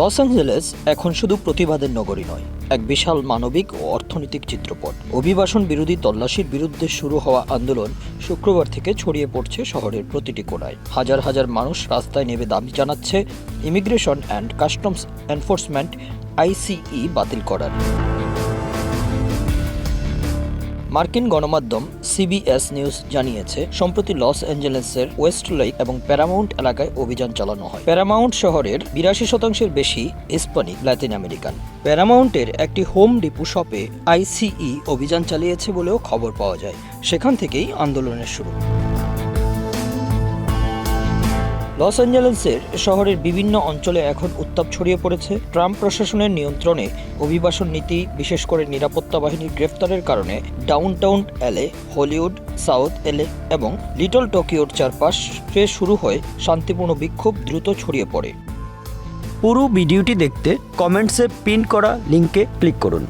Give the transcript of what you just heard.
Los Angeles এখন শুধু প্রতিবাদের নগরী নয়, এক বিশাল মানবিক ও অর্থনৈতিক চিত্রপট। অভিবাসন বিরোধী তল্লাশির বিরুদ্ধে শুরু হওয়া আন্দোলন শুক্রবার থেকে ছড়িয়ে পড়ছে শহরের প্রতিটি কোণায়। হাজার হাজার মানুষ রাস্তায় নেমে দাবি জানাচ্ছে ইমিগ্রেশন অ্যান্ড কাস্টমস এনফোর্সমেন্ট আইসিই বাতিল করার। মার্কিন গণমাধ্যম সিবিএস নিউজ জানিয়েছে, সম্প্রতি লস অ্যাঞ্জেলেসের ওয়েস্ট লেক এবং প্যারামাউন্ট এলাকায় অভিযান চালানো হয়। প্যারামাউন্ট শহরের 82% বেশি হিস্পানিক লাতিন আমেরিকান। প্যারামাউন্টের একটি হোম ডিপো শপে আইসিই অভিযান চালিয়েছে বলেও খবর পাওয়া যায়। সেখান থেকেই আন্দোলনের শুরু। লস অ্যাঞ্জেলেসের শহরের বিভিন্ন অঞ্চলে এখন উত্তাপ ছড়িয়ে পড়েছে। ট্রাম্প প্রশাসনের নিয়ন্ত্রণে অভিবাসন নীতি, বিশেষ করে নিরাপত্তা বাহিনীর গ্রেফতারের কারণে downtown LA, Hollywood, south LA এবং লিটল টোকিওর চারপাশে শুরু হয়ে শান্তিপূর্ণ বিক্ষোভ দ্রুত ছড়িয়ে পড়ে। পুরো ভিডিওটি দেখতে কমেন্টসে পিন করা লিঙ্কে ক্লিক করুন।